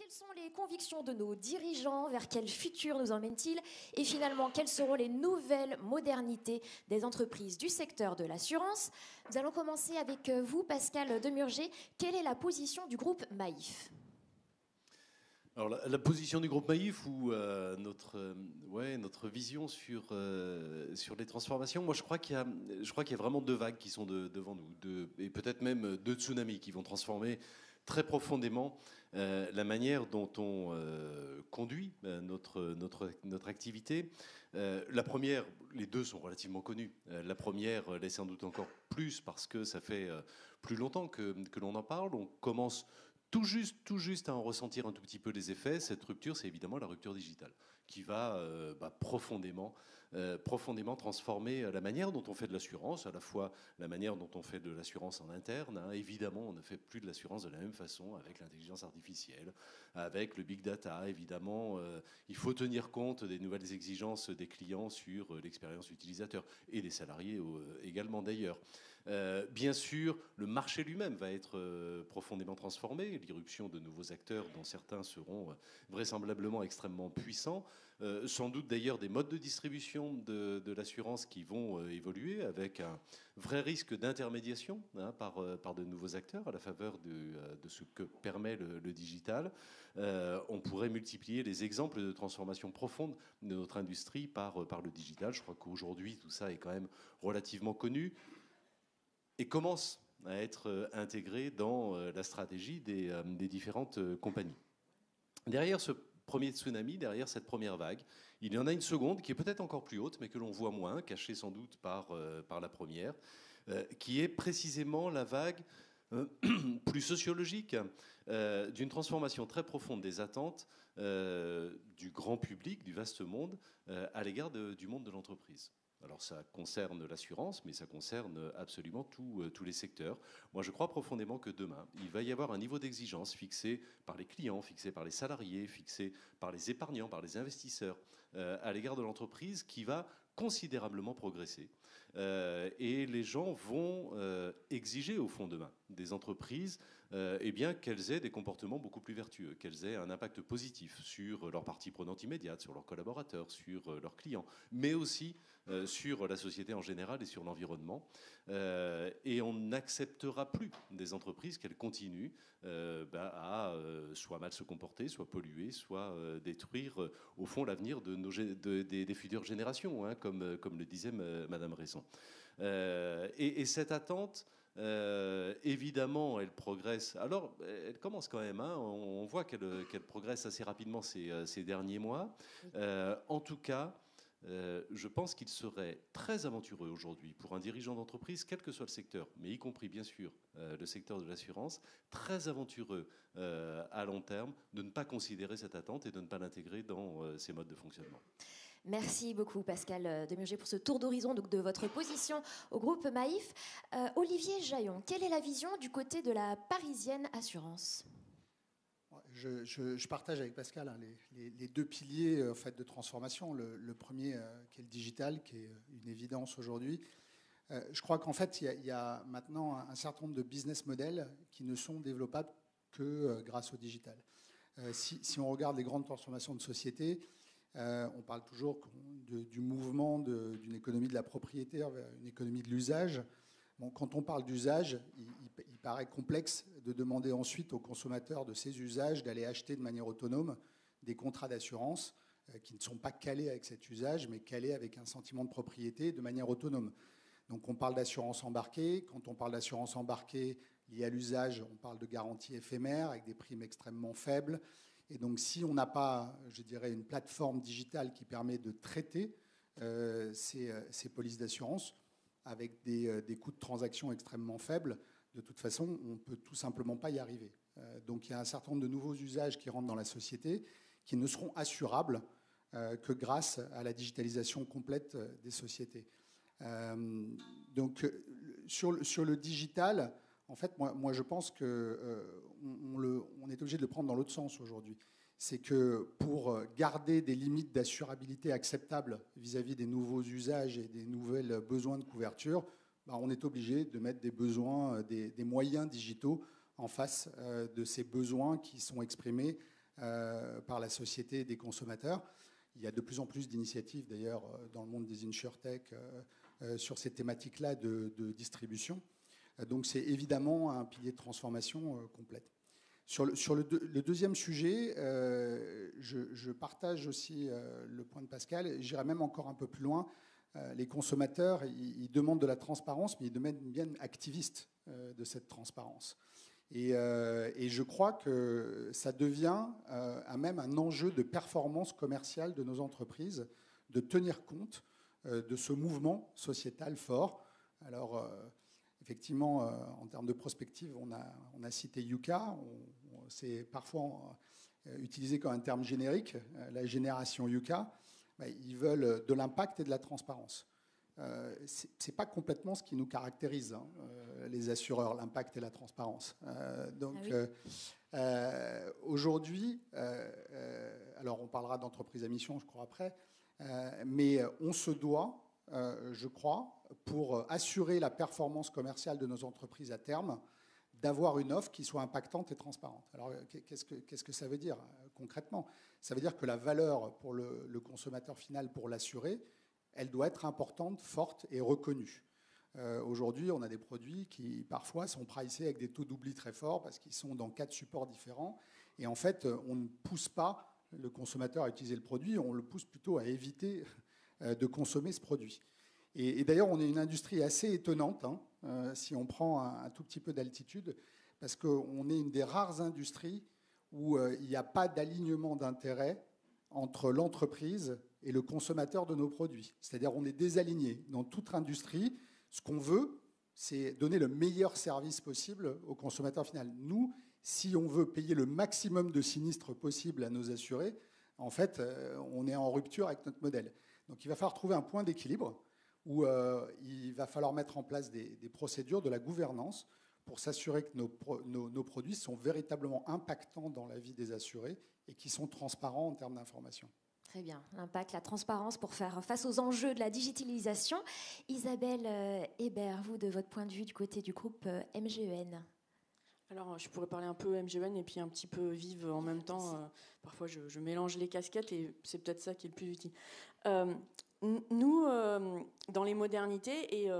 quelles sont les convictions de nos dirigeants? Vers quel futur nous emmènent-ils? Et finalement, quelles seront les nouvelles modernités des entreprises du secteur de l'assurance? Nous allons commencer avec vous, Pascal Demurger. Quelle est la position du groupe Maïf? Alors la position du groupe Maïf ou notre vision sur les transformations, moi je crois qu'il y a vraiment deux vagues qui sont devant nous, et peut-être même deux tsunamis qui vont transformer très profondément la manière dont on conduit notre activité. La première, les deux sont relativement connus. La première l'est sans doute encore plus parce que ça fait plus longtemps que l'on en parle. On commence tout juste à en ressentir un tout petit peu les effets. Cette rupture, c'est évidemment la rupture digitale qui va profondément transformer la manière dont on fait de l'assurance, à la fois la manière dont on fait de l'assurance en interne. Évidemment, on ne fait plus de l'assurance de la même façon avec l'intelligence artificielle, avec le big data. Évidemment, il faut tenir compte des nouvelles exigences des clients sur l'expérience utilisateur et des salariés également d'ailleurs. Bien sûr, le marché lui-même va être profondément transformé, l'irruption de nouveaux acteurs dont certains seront vraisemblablement extrêmement puissants, sans doute d'ailleurs des modes de distribution de l'assurance qui vont évoluer avec un vrai risque d'intermédiation par de nouveaux acteurs à la faveur de ce que permet le digital. On pourrait multiplier les exemples de transformation profonde de notre industrie par le digital. Je crois qu'aujourd'hui, tout ça est quand même relativement connu et commence à être intégré dans la stratégie des différentes compagnies. Derrière ce premier tsunami, derrière cette première vague, il y en a une seconde qui est peut-être encore plus haute, mais que l'on voit moins, cachée sans doute par la première, qui est précisément la vague plus sociologique d'une transformation très profonde des attentes du grand public, du vaste monde, à l'égard du monde de l'entreprise. Alors ça concerne l'assurance, mais ça concerne absolument tous les secteurs. Moi, je crois profondément que demain, il va y avoir un niveau d'exigence fixé par les clients, fixé par les salariés, fixé par les épargnants, par les investisseurs, à l'égard de l'entreprise qui va considérablement progresser. Et les gens vont exiger, au fond, demain, des entreprises qu'elles aient des comportements beaucoup plus vertueux, qu'elles aient un impact positif sur leurs parties prenantes immédiates, sur leurs collaborateurs, sur leurs clients, mais aussi sur la société en général et sur l'environnement. Et on n'acceptera plus des entreprises qu'elles continuent à soit mal se comporter, soit polluer, soit détruire, au fond, l'avenir des futures générations, comme le disait Madame Resson. Et cette attente, évidemment, elle progresse. Alors, elle commence quand même. On voit qu'elle progresse assez rapidement ces derniers mois. En tout cas, je pense qu'il serait très aventureux aujourd'hui pour un dirigeant d'entreprise, quel que soit le secteur, mais y compris bien sûr le secteur de l'assurance, très aventureux à long terme de ne pas considérer cette attente et de ne pas l'intégrer dans ses modes de fonctionnement. Merci beaucoup Pascal Demurger pour ce tour d'horizon de votre position au groupe Maïf. Olivier Jaillon, quelle est la vision du côté de la Parisienne Assurance ? Je partage avec Pascal les deux piliers en fait, de transformation. Le premier qui est le digital, qui est une évidence aujourd'hui. Je crois qu'en fait, il y a maintenant un certain nombre de business models qui ne sont développables que grâce au digital. Si on regarde les grandes transformations de société, on parle toujours du mouvement d'une économie de la propriété vers une économie de l'usage. Bon, quand on parle d'usage, il paraît complexe de demander ensuite aux consommateurs de ces usages d'aller acheter de manière autonome des contrats d'assurance qui ne sont pas calés avec cet usage, mais calés avec un sentiment de propriété de manière autonome. Donc on parle d'assurance embarquée. Quand on parle d'assurance embarquée liée à l'usage, on parle de garantie éphémère avec des primes extrêmement faibles. Et donc si on n'a pas, je dirais, une plateforme digitale qui permet de traiter ces polices d'assurance, avec des coûts de transaction extrêmement faibles, de toute façon, on ne peut tout simplement pas y arriver. Donc il y a un certain nombre de nouveaux usages qui rentrent dans la société qui ne seront assurables que grâce à la digitalisation complète des sociétés. Donc sur le digital, en fait, moi je pense qu'on est obligé de le prendre dans l'autre sens aujourd'hui. C'est que pour garder des limites d'assurabilité acceptables vis-à-vis des nouveaux usages et des nouveaux besoins de couverture, on est obligé de mettre des besoins, des moyens digitaux en face de ces besoins qui sont exprimés par la société des consommateurs. Il y a de plus en plus d'initiatives, d'ailleurs, dans le monde des insurtech sur ces thématiques-là de distribution. Donc, c'est évidemment un pilier de transformation complète. Sur le deuxième sujet, je partage aussi le point de Pascal. J'irai même encore un peu plus loin. Les consommateurs, ils demandent de la transparence, mais ils demandent bien activistes de cette transparence. Et je crois que ça devient même un enjeu de performance commerciale de nos entreprises, de tenir compte de ce mouvement sociétal fort. Alors, effectivement, en termes de prospective, on a cité Yuka. C'est parfois utilisé comme un terme générique, la génération Yuka. Ils veulent de l'impact et de la transparence. Ce n'est pas complètement ce qui nous caractérise, les assureurs, l'impact et la transparence. Aujourd'hui, alors on parlera d'entreprise à mission, je crois, après, mais on se doit, je crois, pour assurer la performance commerciale de nos entreprises à terme, d'avoir une offre qui soit impactante et transparente. Alors, qu'est-ce que ça veut dire concrètement ? Ça veut dire que la valeur pour le consommateur final, pour l'assurer, elle doit être importante, forte et reconnue. Aujourd'hui, on a des produits qui, parfois, sont pricés avec des taux d'oubli très forts parce qu'ils sont dans 4 supports différents. Et en fait, on ne pousse pas le consommateur à utiliser le produit, on le pousse plutôt à éviter de consommer ce produit. Et d'ailleurs, on est une industrie assez étonnante, si on prend un tout petit peu d'altitude, parce qu'on est une des rares industries où il n'y a pas d'alignement d'intérêt entre l'entreprise et le consommateur de nos produits. C'est-à-dire on est désaligné. Dans toute industrie, ce qu'on veut, c'est donner le meilleur service possible au consommateur final. Nous, si on veut payer le maximum de sinistres possible à nos assurés, en fait, on est en rupture avec notre modèle. Donc il va falloir trouver un point d'équilibre où il va falloir mettre en place des procédures, de la gouvernance, pour s'assurer que nos produits sont véritablement impactants dans la vie des assurés et qui sont transparents en termes d'information. Très bien, l'impact, la transparence pour faire face aux enjeux de la digitalisation. Isabelle Hébert, vous, de votre point de vue du côté du groupe MGEN. Alors, je pourrais parler un peu MGEN et puis un petit peu Vive en même temps. Parfois, je mélange les casquettes et c'est peut-être ça qui est le plus utile. Nous, dans les modernités et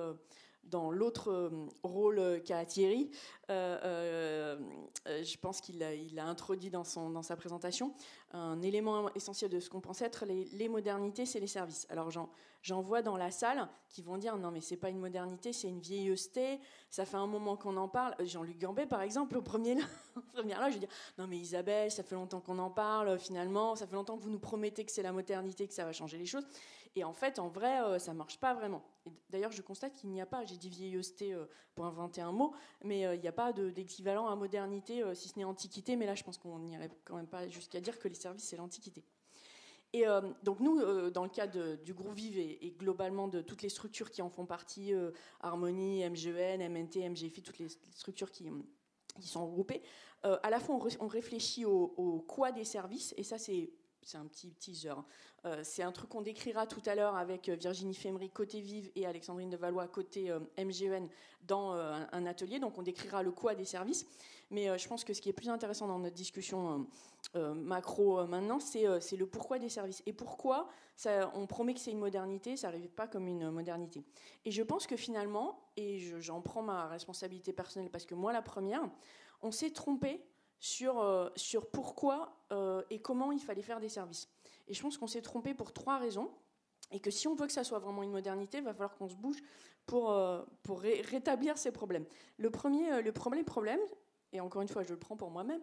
dans l'autre rôle qu'a Thierry, je pense qu'il a introduit dans sa présentation un élément essentiel de ce qu'on pense être les modernités, c'est les services. Alors j'en vois dans la salle qui vont dire non mais c'est pas une modernité, c'est une vieilleuseté, ça fait un moment qu'on en parle. Jean-Luc Gambet par exemple au première là, je vais dire non mais Isabelle, ça fait longtemps qu'on en parle finalement, ça fait longtemps que vous nous promettez que c'est la modernité, que ça va changer les choses. Et en fait, en vrai, ça ne marche pas vraiment. Et d'ailleurs, je constate qu'il n'y a pas, j'ai dit vieilleuseté pour inventer un mot, mais il n'y a pas d'équivalent à modernité, si ce n'est antiquité. Mais là, je pense qu'on n'irait quand même pas jusqu'à dire que les services, c'est l'antiquité. Et donc nous, dans le cadre du groupe Vive et globalement de toutes les structures qui en font partie, Harmonie, MGEN, MNT, MGFI, toutes les structures qui sont regroupées, à la fois on réfléchit au quoi des services, et ça c'est un petit teaser. C'est un truc qu'on décrira tout à l'heure avec Virginie Femery côté Vive et Alexandrine Devallois côté MGEN dans un atelier. Donc on décrira le quoi des services. Mais je pense que ce qui est plus intéressant dans notre discussion macro maintenant, c'est le pourquoi des services. Et pourquoi on promet que c'est une modernité, ça n'arrive pas comme une modernité. Et je pense que finalement, et j'en prends ma responsabilité personnelle parce que moi la première, on s'est trompé sur pourquoi et comment il fallait faire des services. Et je pense qu'on s'est trompé pour 3 raisons, et que si on veut que ça soit vraiment une modernité, il va falloir qu'on se bouge pour rétablir ces problèmes. Le premier problème, et encore une fois, je le prends pour moi-même,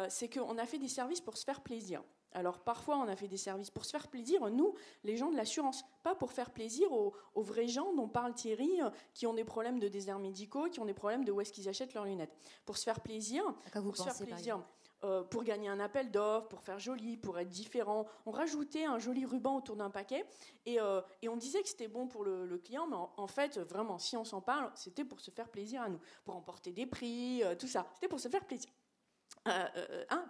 c'est qu'on a fait des services pour se faire plaisir. Alors parfois, on a fait des services pour se faire plaisir, nous, les gens de l'assurance, pas pour faire plaisir aux vrais gens dont parle Thierry, qui ont des problèmes de déserts médicaux, qui ont des problèmes de où est-ce qu'ils achètent leurs lunettes. Pour se faire plaisir, pour gagner un appel d'offres, pour faire joli, pour être différent. On rajoutait un joli ruban autour d'un paquet et on disait que c'était bon pour le client, mais en fait, vraiment, si on s'en parle, c'était pour se faire plaisir à nous, pour emporter des prix, tout ça. C'était pour se faire plaisir.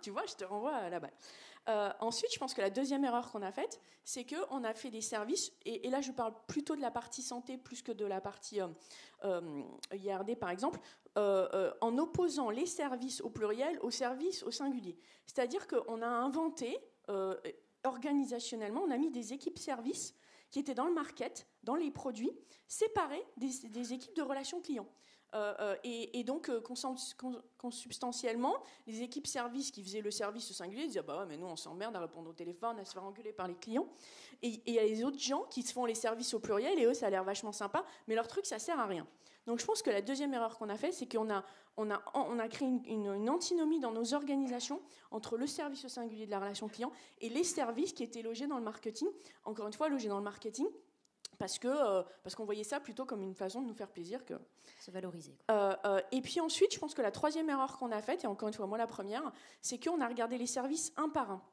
Tu vois, je te renvoie à la balle. Ensuite, je pense que la deuxième erreur qu'on a faite, c'est qu'on a fait des services, et là je parle plutôt de la partie santé plus que de la partie IRD par exemple, en opposant les services au pluriel aux services au singulier. C'est-à-dire qu'on a inventé, organisationnellement, on a mis des équipes services qui étaient dans le market, dans les produits, séparées des équipes de relations clients. Et donc, consubstantiellement, les équipes services qui faisaient le service au singulier disaient bah ouais, mais nous on s'emmerde à répondre au téléphone, à se faire engueuler par les clients. Et il y a les autres gens qui se font les services au pluriel et eux ça a l'air vachement sympa, mais leur truc ça sert à rien. Donc je pense que la deuxième erreur qu'on a fait, c'est qu'on a créé une antinomie dans nos organisations entre le service au singulier de la relation client et les services qui étaient logés dans le marketing. Encore une fois, logés dans le marketing. Parce qu'on voyait ça plutôt comme une façon de nous faire plaisir que se valoriser. Et puis ensuite, je pense que la troisième erreur qu'on a faite, et encore une fois moi la première, c'est qu'on a regardé les services un par un.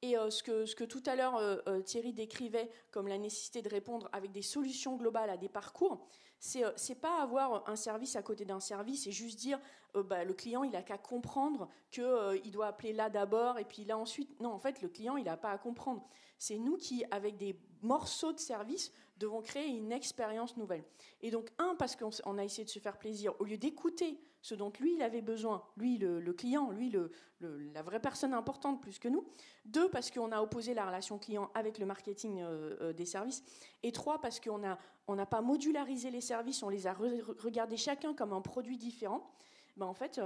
Et ce que tout à l'heure Thierry décrivait comme la nécessité de répondre avec des solutions globales à des parcours, c'est pas avoir un service à côté d'un service et juste dire le client il a qu'à comprendre qu'il doit appeler là d'abord et puis là ensuite. Non, en fait le client il n'a pas à comprendre. C'est nous qui, avec des morceaux de service, devons créer une expérience nouvelle. Et donc, parce qu'on a essayé de se faire plaisir, au lieu d'écouter ce dont lui, il avait besoin, lui, le client, lui, la vraie personne importante plus que nous. 2, parce qu'on a opposé la relation client avec le marketing des services. Et 3, parce qu'on n'a pas modularisé les services, on les a regardés chacun comme un produit différent. En fait...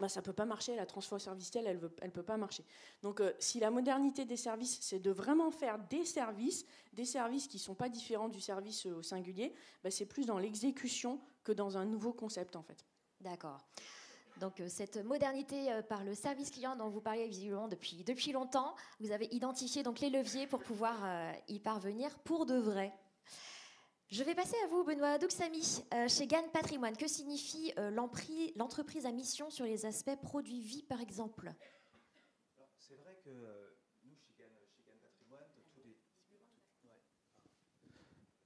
ça ne peut pas marcher, la transformation servicielle, elle ne peut pas marcher. Donc, si la modernité des services, c'est de vraiment faire des services qui ne sont pas différents du service au singulier, c'est plus dans l'exécution que dans un nouveau concept, en fait. D'accord. Donc, cette modernité par le service client dont vous parlez visiblement depuis longtemps, vous avez identifié donc les leviers pour pouvoir y parvenir pour de vrai. Je vais passer à vous, Benoît Douxamy, chez GAN Patrimoine. Que signifie l'entreprise à mission sur les aspects produits-vie, par exemple ? Alors, c'est vrai que nous, chez GAN Patrimoine,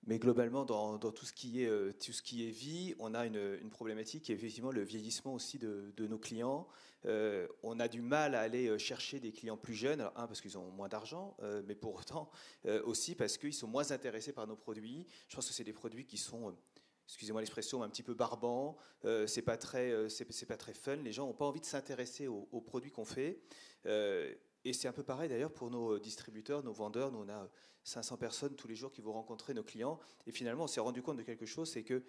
mais globalement, dans tout ce qui est vie, on a une problématique qui est effectivement le vieillissement aussi de nos clients. On a du mal à aller chercher des clients plus jeunes, alors, parce qu'ils ont moins d'argent, mais pour autant aussi parce qu'ils sont moins intéressés par nos produits. Je pense que c'est des produits qui sont, excusez-moi l'expression, un petit peu barbants, c'est pas très fun, les gens n'ont pas envie de s'intéresser aux produits qu'on fait. Et c'est un peu pareil d'ailleurs pour nos distributeurs, nos vendeurs. Nous, on a 500 personnes tous les jours qui vont rencontrer nos clients. Et finalement, on s'est rendu compte de quelque chose, c'est que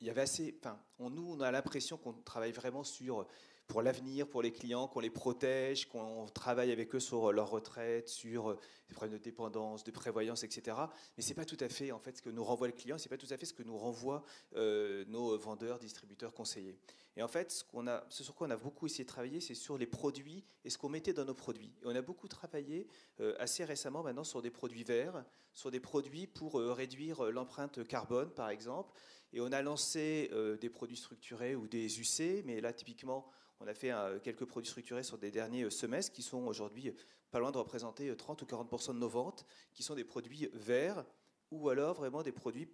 il y avait assez. On a l'impression qu'on travaille vraiment pour l'avenir, pour les clients, qu'on les protège, qu'on travaille avec eux sur leur retraite, sur des problèmes de dépendance, de prévoyance, etc. Mais c'est pas tout à fait en fait ce que nous renvoie le client. C'est pas tout à fait ce que nous renvoient nos vendeurs, distributeurs, conseillers. Et en fait, ce sur quoi on a beaucoup essayé de travailler, c'est sur les produits et ce qu'on mettait dans nos produits. Et on a beaucoup travaillé assez récemment maintenant sur des produits verts, sur des produits pour réduire l'empreinte carbone, par exemple. Et on a lancé des produits structurés ou des UC, mais là, typiquement, on a fait quelques produits structurés sur des derniers semestres qui sont aujourd'hui pas loin de représenter 30 ou 40% de nos ventes, qui sont des produits verts ou alors vraiment des produits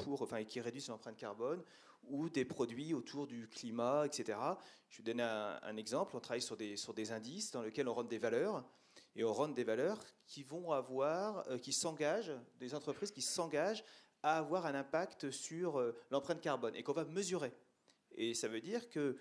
qui réduisent l'empreinte carbone ou des produits autour du climat, etc. Je vais donner un exemple. On travaille sur des indices dans lesquels on rentre des valeurs. Et on rentre des valeurs qui vont qui s'engagent, des entreprises qui s'engagent à avoir un impact sur l'empreinte carbone et qu'on va mesurer. Et ça veut dire que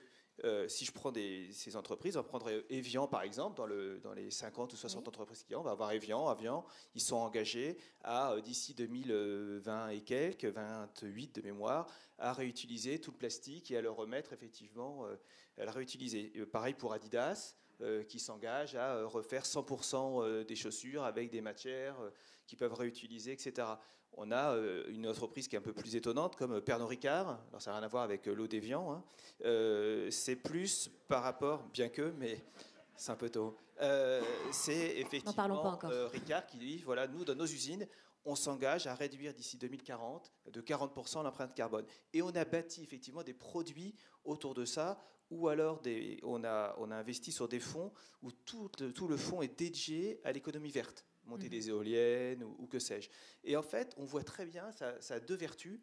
si je prends ces entreprises, on va prendre Evian par exemple, dans les 50 ou 60 entreprises qu'il y a, on va avoir Evian, ils sont engagés à, d'ici 2020 et quelques, 28 de mémoire, à réutiliser tout le plastique et à le remettre effectivement, à le réutiliser. Pareil pour Adidas, qui s'engage à refaire 100% des chaussures avec des matières qui peuvent réutiliser, etc. On a une entreprise qui est un peu plus étonnante, comme Pernod Ricard. Alors, ça n'a rien à voir avec l'eau d'Evian. Hein. C'est plus par rapport, bien que, mais c'est un peu tôt. C'est effectivement Ricard qui dit, voilà, nous, dans nos usines, on s'engage à réduire d'ici 2040 de 40% l'empreinte carbone. Et on a bâti effectivement des produits autour de ça, ou alors on a investi sur des fonds où tout le fonds est dédié à l'économie verte. Monter des éoliennes ou que sais-je. Et en fait, on voit très bien, ça a deux vertus.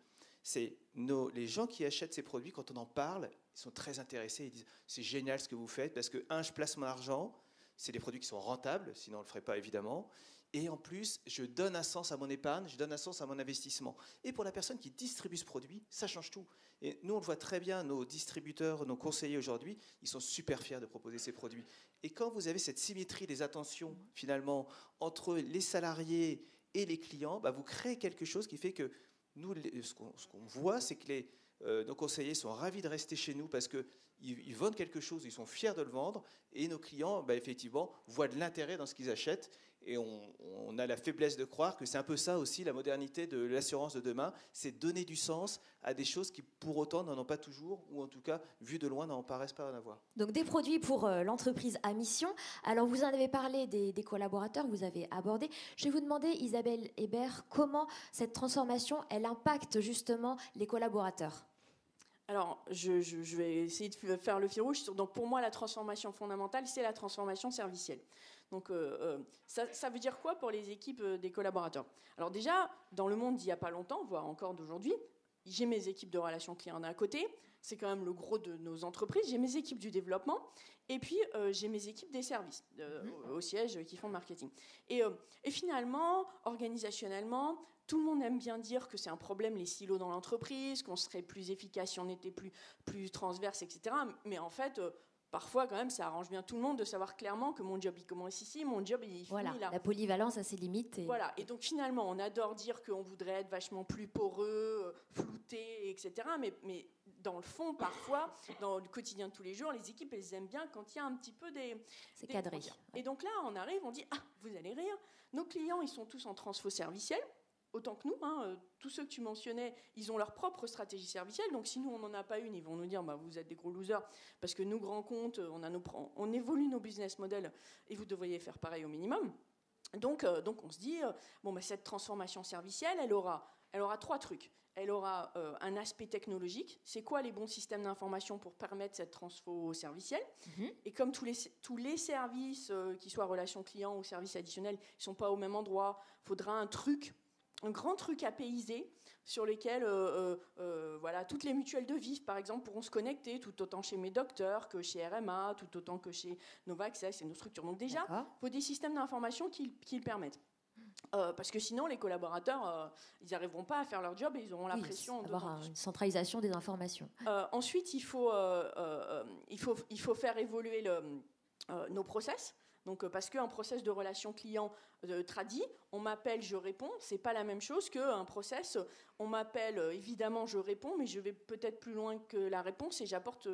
les gens qui achètent ces produits, quand on en parle, ils sont très intéressés. Ils disent c'est génial ce que vous faites parce que, je place mon argent, c'est des produits qui sont rentables, sinon on ne le ferait pas évidemment. Et en plus, je donne un sens à mon épargne, je donne un sens à mon investissement. Et pour la personne qui distribue ce produit, ça change tout. Et nous, on le voit très bien, nos distributeurs, nos conseillers aujourd'hui, ils sont super fiers de proposer ces produits. Et quand vous avez cette symétrie des attentions, finalement, entre les salariés et les clients, vous créez quelque chose qui fait que nous, ce qu'on voit, c'est que nos conseillers sont ravis de rester chez nous parce qu'ils vendent quelque chose, ils sont fiers de le vendre, et nos clients, effectivement, voient de l'intérêt dans ce qu'ils achètent. Et on a la faiblesse de croire que c'est un peu ça aussi, la modernité de l'assurance de demain, c'est donner du sens à des choses qui, pour autant, n'en ont pas toujours, ou en tout cas, vu de loin, n'en paraissent pas en avoir. Donc des produits pour l'entreprise à mission. Alors vous en avez parlé des collaborateurs, vous avez abordé. Je vais vous demander, Isabelle Hébert, comment cette transformation, elle impacte justement les collaborateurs ? Alors, je vais essayer de faire le fil rouge. Donc, pour moi, la transformation fondamentale, c'est la transformation servicielle. Donc, ça veut dire quoi pour les équipes des collaborateurs ? Alors déjà, dans le monde d'il n'y a pas longtemps, voire encore d'aujourd'hui, j'ai mes équipes de relations clients d'un côté, c'est quand même le gros de nos entreprises, j'ai mes équipes du développement, et puis j'ai mes équipes des services au siège qui font le marketing. Et finalement, organisationnellement, tout le monde aime bien dire que c'est un problème, les silos dans l'entreprise, qu'on serait plus efficace si on était plus transverse, etc. Mais en fait, parfois, quand même, ça arrange bien tout le monde de savoir clairement que mon job, il commence ici, mon job, il finit là. La polyvalence a ses limites. Voilà, et donc finalement, on adore dire qu'on voudrait être vachement plus poreux, flouté, etc. Mais dans le fond, parfois, dans le quotidien de tous les jours, les équipes, elles aiment bien quand il y a un petit peu c'est cadré. Et donc là, on arrive, on dit, vous allez rire, nos clients, ils sont tous en transfo serviciel, autant que nous, tous ceux que tu mentionnais, ils ont leur propre stratégie servicielle. Donc si nous, on n'en a pas une, ils vont nous dire vous êtes des gros losers parce que nous, grands comptes, on évolue nos business models et vous devriez faire pareil au minimum. Donc on se dit, cette transformation servicielle, elle aura 3 trucs. Elle aura un aspect technologique. C'est quoi les bons systèmes d'information pour permettre cette transfo servicielle ? Et comme tous les services, qui soient relations clients ou services additionnels, ils ne sont pas au même endroit, il faudra un grand truc appaysé sur lequel toutes les mutuelles de vie, par exemple, pourront se connecter tout autant chez mes docteurs que chez RMA, tout autant que chez Novaccess et nos structures. Donc déjà, il faut des systèmes d'information qui le permettent. Parce que sinon, les collaborateurs, ils n'arriveront pas à faire leur job et ils auront la pression d'avoir une centralisation des informations. Ensuite, il faut faire évoluer nos process. Donc, parce qu'un process de relation client tradit, on m'appelle, je réponds, c'est pas la même chose qu'un process, on m'appelle, évidemment, je réponds, mais je vais peut-être plus loin que la réponse et j'apporte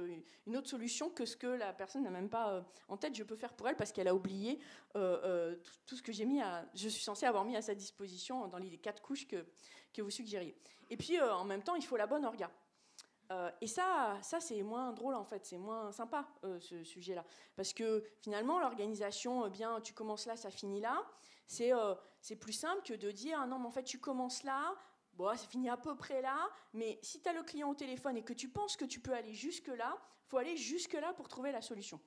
une autre solution que ce que la personne n'a même pas en tête. Je peux faire pour elle parce qu'elle a oublié tout ce que je suis censée avoir mis à sa disposition dans les 4 couches que vous suggériez. Et puis, en même temps, il faut la bonne orga. Et ça c'est moins drôle en fait, c'est moins sympa ce sujet-là. Parce que finalement, l'organisation, tu commences là, ça finit là, c'est plus simple que de dire non, mais en fait, tu commences là, ça finit à peu près là, mais si tu as le client au téléphone et que tu penses que tu peux aller jusque-là, il faut aller jusque-là pour trouver la solution.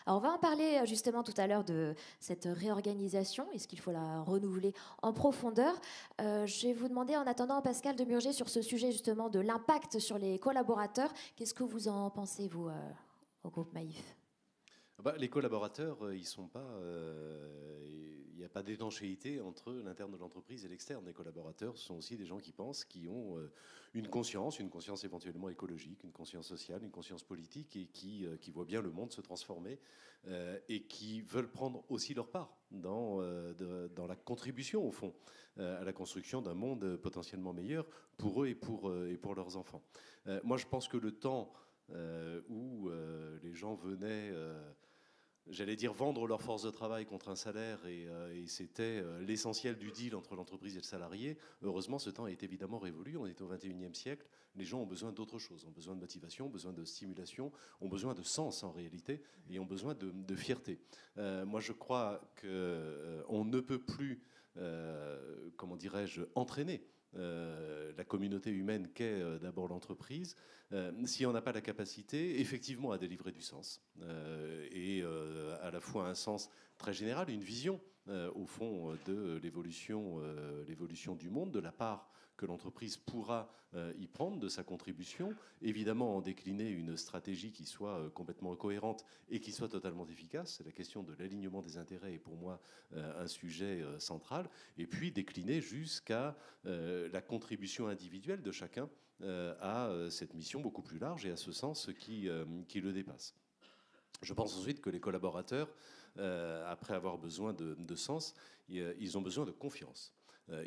Alors on va en parler justement tout à l'heure de cette réorganisation. Est-ce qu'il faut la renouveler en profondeur ? Je vais vous demander en attendant, Pascal Demurger, sur ce sujet justement de l'impact sur les collaborateurs. Qu'est-ce que vous en pensez, vous, au groupe Maïf ? Les collaborateurs, ils sont pas. Il n'y a pas d'étanchéité entre l'interne de l'entreprise et l'externe. Les collaborateurs sont aussi des gens qui pensent, qui ont une conscience éventuellement écologique, une conscience sociale, une conscience politique et qui voient bien le monde se transformer et qui veulent prendre aussi leur part dans la contribution, au fond, à la construction d'un monde potentiellement meilleur pour eux et pour leurs enfants. Moi, je pense que le temps où les gens venaient... j'allais dire vendre leur force de travail contre un salaire et c'était l'essentiel du deal entre l'entreprise et le salarié. Heureusement, ce temps est évidemment révolu. On est au XXIe siècle. Les gens ont besoin d'autre chose, ont besoin de motivation, ont besoin de stimulation, ont besoin de sens en réalité et ont besoin de fierté. Moi, je crois qu'on ne peut plus, entraîner la communauté humaine qu'est d'abord l'entreprise, si on n'a pas la capacité effectivement à délivrer du sens et à la fois un sens très général, une vision, au fond, de l'évolution du monde, de la part que l'entreprise pourra y prendre de sa contribution, évidemment en décliner une stratégie qui soit complètement cohérente et qui soit totalement efficace. C'est la question de l'alignement des intérêts est pour moi un sujet central, et puis décliner jusqu'à la contribution individuelle de chacun à cette mission beaucoup plus large et à ce sens qui le dépasse. Je pense ensuite que les collaborateurs, après avoir besoin de sens, ils ont besoin de confiance.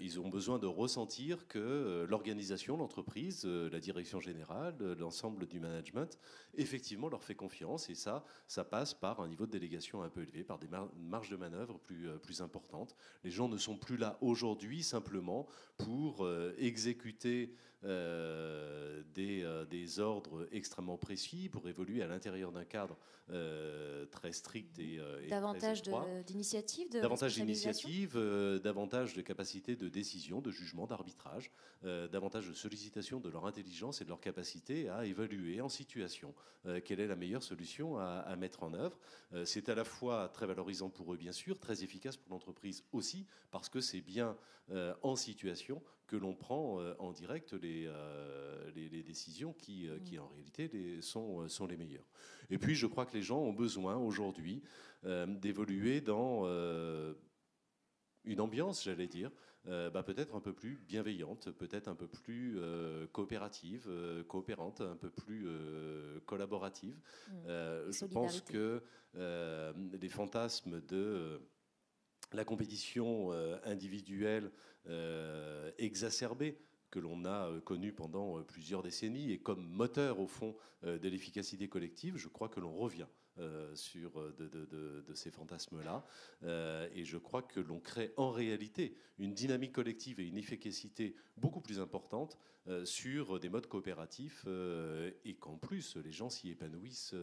Ils ont besoin de ressentir que l'organisation, l'entreprise, la direction générale, l'ensemble du management, effectivement leur fait confiance. Et ça passe par un niveau de délégation un peu élevé, par des marges de manœuvre plus importantes. Les gens ne sont plus là aujourd'hui simplement pour exécuter des ordres extrêmement précis, pour évoluer à l'intérieur d'un cadre très strict et davantage d'initiative, de responsabilisation, davantage de capacité de décision, de jugement, d'arbitrage, davantage de sollicitation de leur intelligence et de leur capacité à évaluer en situation quelle est la meilleure solution à mettre en œuvre. C'est à la fois très valorisant pour eux, bien sûr, très efficace pour l'entreprise aussi, parce que c'est bien en situation que l'on prend en direct les décisions qui en réalité sont les meilleures. Et puis je crois que les gens ont besoin aujourd'hui d'évoluer dans une ambiance, j'allais dire, peut-être un peu plus bienveillante, peut-être un peu plus coopérative, coopérante, un peu plus collaborative. Je pense que les fantasmes de la compétition individuelle exacerbée que l'on a connu pendant plusieurs décennies et comme moteur au fond de l'efficacité collective, je crois que l'on revient sur de ces fantasmes-là. Et je crois que l'on crée en réalité une dynamique collective et une efficacité beaucoup plus importante sur des modes coopératifs et qu'en plus les gens s'y épanouissent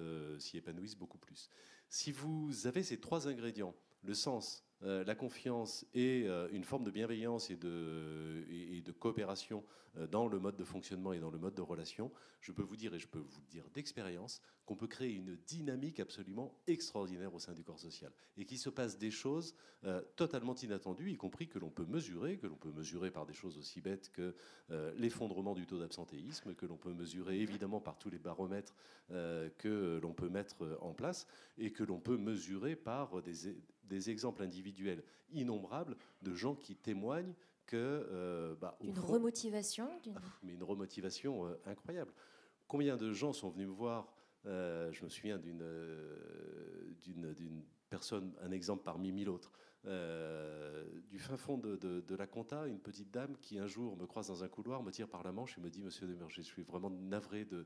beaucoup plus. Si vous avez ces trois ingrédients, le sens, la confiance et une forme de bienveillance et de coopération dans le mode de fonctionnement et dans le mode de relation, je peux vous dire, et je peux vous le dire d'expérience, qu'on peut créer une dynamique absolument extraordinaire au sein du corps social et qu'il se passe des choses totalement inattendues, y compris que l'on peut mesurer par des choses aussi bêtes que l'effondrement du taux d'absentéisme, que l'on peut mesurer évidemment par tous les baromètres que l'on peut mettre en place et que l'on peut mesurer par des exemples individuels innombrables de gens qui témoignent que une remotivation, mais une remotivation incroyable. Combien de gens sont venus me voir? Je me souviens d'une personne, un exemple parmi mille autres, du fin fond de la compta, une petite dame qui un jour me croise dans un couloir, me tire par la manche et me dit: Monsieur Demurger, je suis vraiment navré de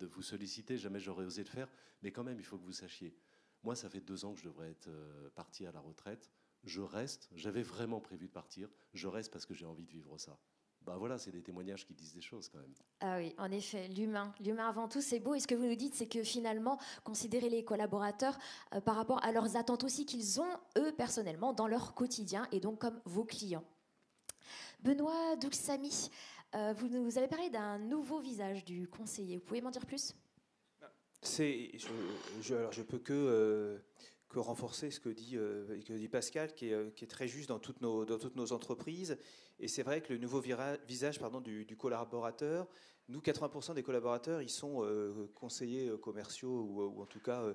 vous solliciter, jamais j'aurais osé le faire, mais quand même il faut que vous sachiez, moi ça fait 2 ans que je devrais être parti à la retraite, je reste, j'avais vraiment prévu de partir, je reste parce que j'ai envie de vivre ça. Voilà, c'est des témoignages qui disent des choses quand même. Ah oui, en effet, l'humain avant tout, c'est beau. Et ce que vous nous dites, c'est que finalement, considérer les collaborateurs par rapport à leurs attentes aussi qu'ils ont, eux, personnellement, dans leur quotidien, et donc comme vos clients. Benoît Douxamy, vous nous avez parlé d'un nouveau visage du conseiller. Vous pouvez m'en dire plus ? Je peux que renforcer ce que dit Pascal, qui est très juste dans toutes nos entreprises. Et c'est vrai que le nouveau visage du collaborateur, nous, 80% des collaborateurs, ils sont conseillers commerciaux ou en tout cas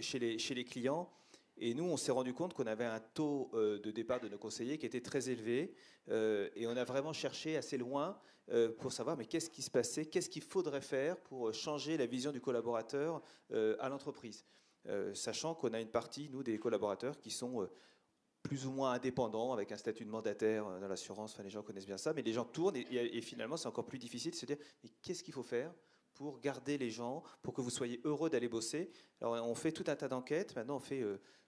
chez les clients. Et nous, on s'est rendu compte qu'on avait un taux de départ de nos conseillers qui était très élevé. Et on a vraiment cherché assez loin pour savoir mais qu'est-ce qui se passait, qu'est-ce qu'il faudrait faire pour changer la vision du collaborateur à l'entreprise. Sachant qu'on a une partie, nous, des collaborateurs qui sont plus ou moins indépendants, avec un statut de mandataire dans l'assurance, enfin, les gens connaissent bien ça, mais les gens tournent et finalement c'est encore plus difficile de se dire mais qu'est-ce qu'il faut faire pour garder les gens, pour que vous soyez heureux d'aller bosser. Alors on fait tout un tas d'enquêtes, maintenant on fait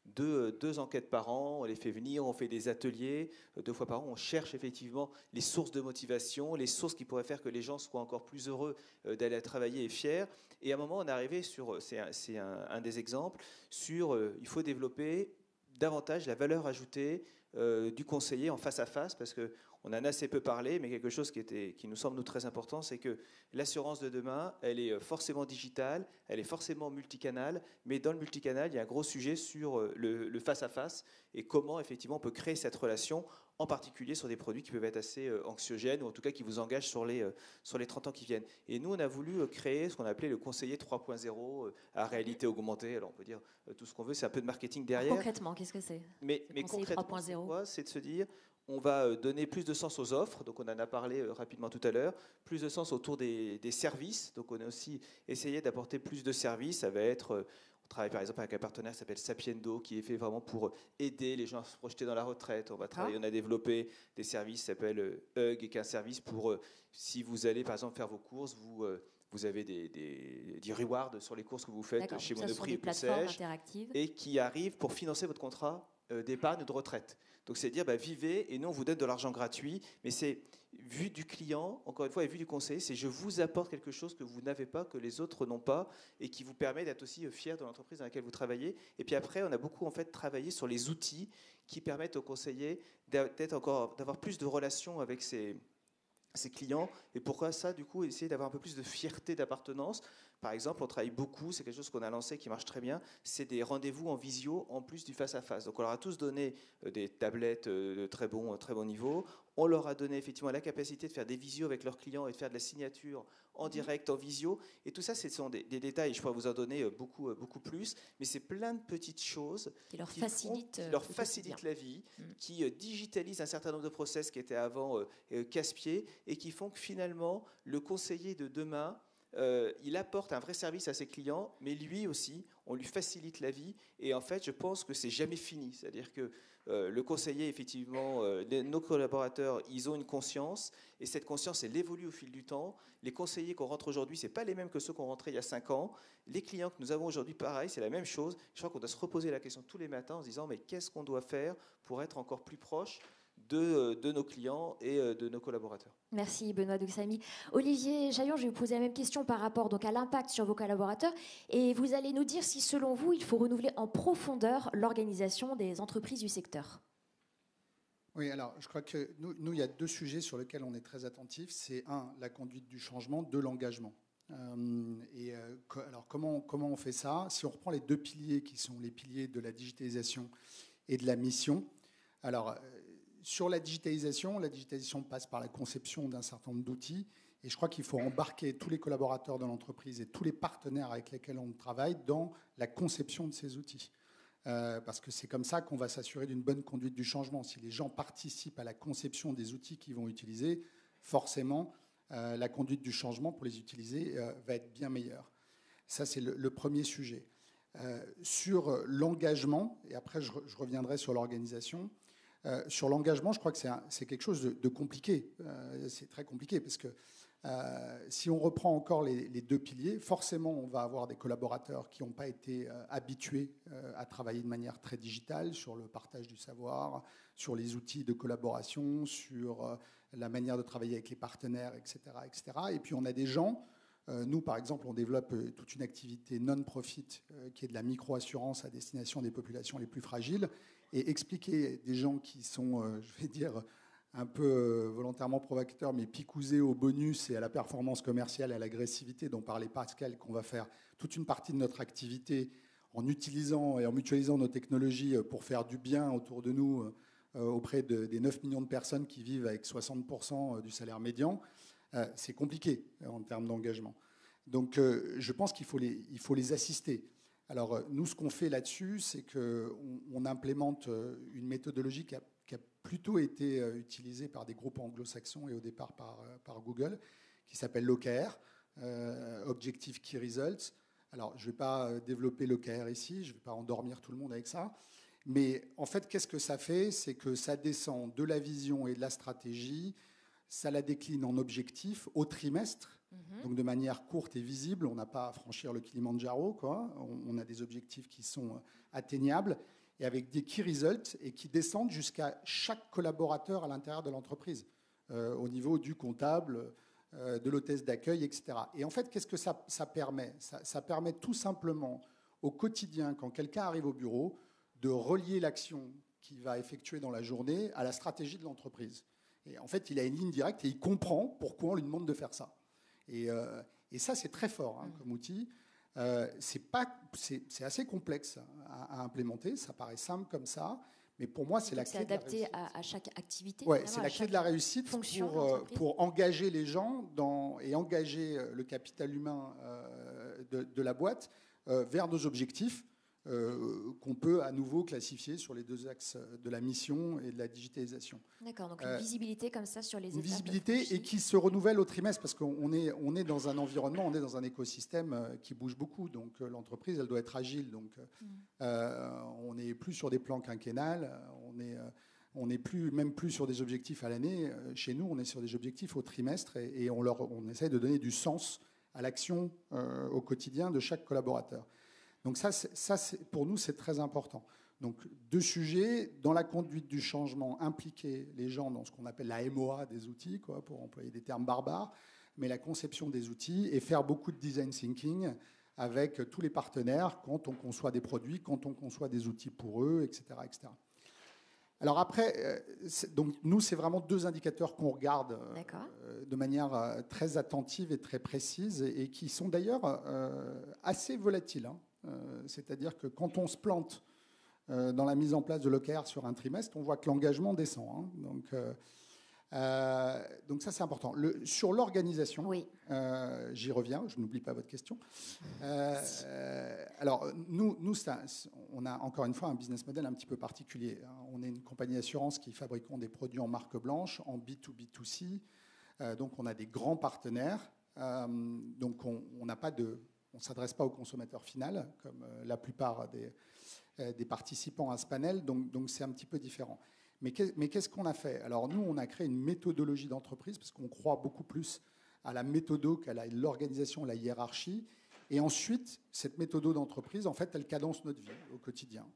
deux enquêtes par an, on les fait venir, on fait des ateliers 2 fois par an, on cherche effectivement les sources de motivation, les sources qui pourraient faire que les gens soient encore plus heureux d'aller travailler et fiers. Et à un moment on est arrivé sur, c'est un des exemples, sur il faut développer davantage la valeur ajoutée du conseiller en face à face, parce que on en a assez peu parlé, mais quelque chose qui nous semble nous très important, c'est que l'assurance de demain, elle est forcément digitale, elle est forcément multicanal, mais dans le multicanal, il y a un gros sujet sur le face-à-face et comment effectivement on peut créer cette relation, en particulier sur des produits qui peuvent être assez anxiogènes, ou en tout cas qui vous engagent sur les 30 ans qui viennent. Et nous, on a voulu créer ce qu'on a appelé le conseiller 3.0 à réalité augmentée. Alors on peut dire tout ce qu'on veut, c'est un peu de marketing derrière. Concrètement, qu'est-ce que c'est? Mais concrètement, c'est quoi? C'est de se dire, on va donner plus de sens aux offres, donc on en a parlé rapidement tout à l'heure, plus de sens autour des services, donc on a aussi essayé d'apporter plus de services, ça va être... On travaille par exemple avec un partenaire qui s'appelle Sapiendo, qui est fait vraiment pour aider les gens à se projeter dans la retraite. On a développé des services qui s'appellent Hug, qui est un service pour, si vous allez par exemple faire vos courses, vous avez des rewards sur les courses que vous faites chez Monoprix ou Sèche, et qui arrivent pour financer votre contrat d'épargne de retraite. Donc c'est dire, vivez, et nous on vous donne de l'argent gratuit, mais c'est vu du client, encore une fois, et vu du conseiller, c'est je vous apporte quelque chose que vous n'avez pas, que les autres n'ont pas, et qui vous permet d'être aussi fier de l'entreprise dans laquelle vous travaillez. Et puis après, on a beaucoup en fait travaillé sur les outils qui permettent aux conseillers d'avoir plus de relations avec ses clients. Et pourquoi ça, du coup, essayer d'avoir un peu plus de fierté d'appartenance. Par exemple, on travaille beaucoup, c'est quelque chose qu'on a lancé qui marche très bien, c'est des rendez-vous en visio en plus du face-à-face. Donc on leur a tous donné des tablettes de très bon niveau. On leur a donné effectivement la capacité de faire des visios avec leurs clients et de faire de la signature en direct, en visio. Et tout ça, ce sont des détails, je pourrais vous en donner beaucoup plus, mais c'est plein de petites choses qui leur facilitent la vie, qui digitalisent un certain nombre de process qui étaient avant casse-pieds et qui font que finalement, le conseiller de demain, il apporte un vrai service à ses clients, mais lui aussi, on lui facilite la vie. Et en fait, je pense que c'est jamais fini. C'est-à-dire que le conseiller, effectivement, nos collaborateurs, ils ont une conscience, et cette conscience, elle évolue au fil du temps. Les conseillers qu'on rentre aujourd'hui, c'est pas les mêmes que ceux qu'on rentrait il y a 5 ans. Les clients que nous avons aujourd'hui, pareil, c'est la même chose. Je crois qu'on doit se reposer la question tous les matins en se disant, mais qu'est-ce qu'on doit faire pour être encore plus proche de nos clients et de nos collaborateurs. Merci Benoît Doxamy. Olivier Jaillon, je vais vous poser la même question par rapport donc à l'impact sur vos collaborateurs, et vous allez nous dire si selon vous il faut renouveler en profondeur l'organisation des entreprises du secteur. Oui, alors je crois que nous, il y a 2 sujets sur lesquels on est très attentifs. C'est 1, la conduite du changement, 2, l'engagement. Alors comment on fait ça? Si on reprend les 2 piliers qui sont les piliers de la digitalisation et de la mission, alors sur la digitalisation passe par la conception d'un certain nombre d'outils, et je crois qu'il faut embarquer tous les collaborateurs de l'entreprise et tous les partenaires avec lesquels on travaille dans la conception de ces outils. Parce que c'est comme ça qu'on va s'assurer d'une bonne conduite du changement. Si les gens participent à la conception des outils qu'ils vont utiliser, forcément, la conduite du changement pour les utiliser va être bien meilleure. Ça, c'est le premier sujet. Sur l'engagement, et après je reviendrai sur l'organisation, sur l'engagement, je crois que c'est quelque chose de compliqué. C'est très compliqué parce que si on reprend encore les 2 piliers, forcément, on va avoir des collaborateurs qui n'ont pas été habitués à travailler de manière très digitale sur le partage du savoir, sur les outils de collaboration, sur la manière de travailler avec les partenaires, etc., etc. Et puis, on a des gens... Nous, par exemple, on développe toute une activité non-profit qui est de la micro-assurance à destination des populations les plus fragiles. Et expliquer des gens qui sont, je vais dire, un peu volontairement provocateurs, mais picousés au bonus et à la performance commerciale, à l'agressivité dont parlait Pascal, qu'on va faire toute une partie de notre activité en utilisant et en mutualisant nos technologies pour faire du bien autour de nous auprès des 9 millions de personnes qui vivent avec 60% du salaire médian. C'est compliqué en termes d'engagement. Donc, je pense qu'il faut les assister. Alors, nous, ce qu'on fait là-dessus, c'est qu'on implémente une méthodologie qui a plutôt été utilisée par des groupes anglo-saxons et au départ par Google, qui s'appelle l'OKR, Objective Key Results. Alors, je ne vais pas développer l'OKR ici, je ne vais pas endormir tout le monde avec ça. Mais en fait, qu'est-ce que ça fait? C'est que ça descend de la vision et de la stratégie. Ça la décline en objectifs au trimestre, donc de manière courte et visible. On n'a pas à franchir le Kilimandjaro, quoi. On a des objectifs qui sont atteignables et avec des key results et qui descendent jusqu'à chaque collaborateur à l'intérieur de l'entreprise, au niveau du comptable, de l'hôtesse d'accueil, etc. Et en fait, qu'est-ce que ça permet? Ça permet tout simplement au quotidien, quand quelqu'un arrive au bureau, de relier l'action qu'il va effectuer dans la journée à la stratégie de l'entreprise. Et en fait, il a une ligne directe et il comprend pourquoi on lui demande de faire ça. Et ça, c'est très fort comme outil. C'est assez complexe à implémenter. Ça paraît simple comme ça. Mais pour moi, c'est la clé de la réussite. C'est adapté à chaque activité. Ouais, c'est la clé de la réussite pour engager les gens et engager le capital humain de la boîte vers nos objectifs qu'on peut à nouveau classifier sur les deux axes de la mission et de la digitalisation. D'accord, donc une visibilité comme ça sur les étapes. Une visibilité et qui se renouvelle au trimestre parce qu'on est dans un environnement, on est dans un écosystème qui bouge beaucoup. Donc l'entreprise, elle doit être agile. Donc on n'est plus sur des plans quinquennales, on n'est même plus sur des objectifs à l'année. Chez nous, on est sur des objectifs au trimestre et on essaie de donner du sens à l'action au quotidien de chaque collaborateur. Donc ça, pour nous, c'est très important. Donc 2 sujets, dans la conduite du changement, impliquer les gens dans ce qu'on appelle la MOA des outils, pour employer des termes barbares, mais la conception des outils et faire beaucoup de design thinking avec tous les partenaires quand on conçoit des produits, quand on conçoit des outils pour eux, etc. etc. Alors après, donc nous, c'est vraiment 2 indicateurs qu'on regarde de manière très attentive et très précise et qui sont d'ailleurs assez volatiles. C'est-à-dire que quand on se plante dans la mise en place de l'OKR sur un trimestre, on voit que l'engagement descend. Donc ça, c'est important. Sur l'organisation, oui. J'y reviens, je n'oublie pas votre question. Alors, nous on a encore une fois un business model un petit peu particulier. On est une compagnie d'assurance qui fabriquons des produits en marque blanche, en B2B2C. Donc, on a des grands partenaires. Donc, on n'a pas on ne s'adresse pas au consommateur final, comme la plupart des participants à ce panel, donc c'est un petit peu différent. Mais qu'est-ce qu'on a fait? Alors nous, on a créé une méthodologie d'entreprise, parce qu'on croit beaucoup plus à la méthodo qu'à l'organisation, la hiérarchie. Et ensuite, cette méthodo d'entreprise, en fait, elle cadence notre vie au quotidien.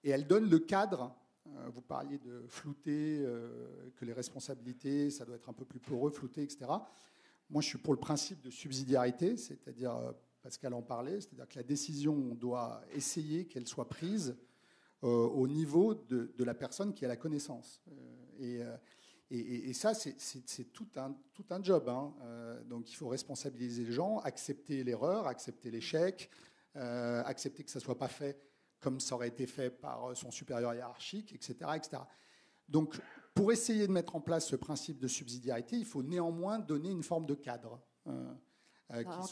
Et elle donne le cadre. Vous parliez de flouter, que les responsabilités, ça doit être un peu plus poreux, flouter, etc. Moi, je suis pour le principe de subsidiarité, c'est-à-dire, Pascal en parlait, c'est-à-dire que la décision, on doit essayer qu'elle soit prise au niveau de la personne qui a la connaissance. Et ça, c'est tout un job. Donc, il faut responsabiliser les gens, accepter l'erreur, accepter l'échec, accepter que ça ne soit pas fait comme ça aurait été fait par son supérieur hiérarchique, etc., etc. Donc, pour essayer de mettre en place ce principe de subsidiarité, il faut néanmoins donner une forme de cadre. En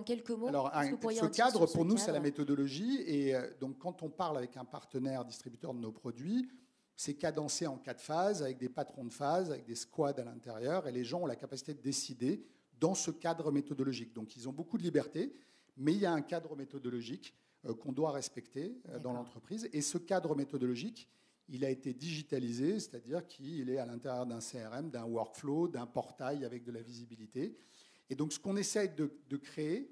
quelques mots, alors, ce cadre, pour nous, c'est la méthodologie. Et donc, quand on parle avec un partenaire distributeur de nos produits, c'est cadencé en 4 phases, avec des patrons de phase, avec des squads à l'intérieur. Et les gens ont la capacité de décider dans ce cadre méthodologique. Donc, ils ont beaucoup de liberté, mais il y a un cadre méthodologique qu'on doit respecter dans l'entreprise. Et ce cadre méthodologique, il a été digitalisé, c'est-à-dire qu'il est à l'intérieur d'un CRM, d'un workflow, d'un portail avec de la visibilité. Et donc, ce qu'on essaie de créer,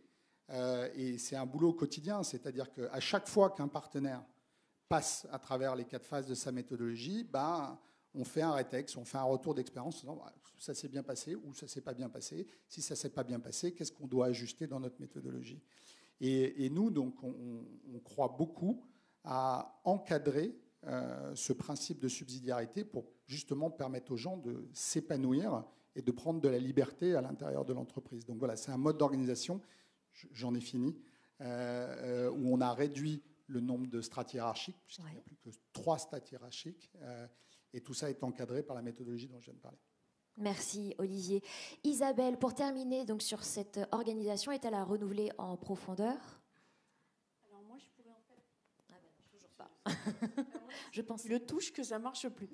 et c'est un boulot quotidien, c'est-à-dire qu'à chaque fois qu'un partenaire passe à travers les 4 phases de sa méthodologie, on fait un rétex, on fait un retour d'expérience en disant ça s'est bien passé ou ça s'est pas bien passé. Si ça s'est pas bien passé, qu'est-ce qu'on doit ajuster dans notre méthodologie? Et nous, donc, on croit beaucoup à encadrer ce principe de subsidiarité pour justement permettre aux gens de s'épanouir et de prendre de la liberté à l'intérieur de l'entreprise. Donc voilà, c'est un mode d'organisation, j'en ai fini, où on a réduit le nombre de strates hiérarchiques, puisqu'il n'y a plus que 3 strates hiérarchiques, et tout ça est encadré par la méthodologie dont je viens de parler. Merci Olivier. Isabelle, pour terminer donc sur cette organisation, est-elle à renouveler en profondeur? Alors moi, je pourrais en fait... Ah ben, toujours pas. Je pense. Le touche que ça marche plus.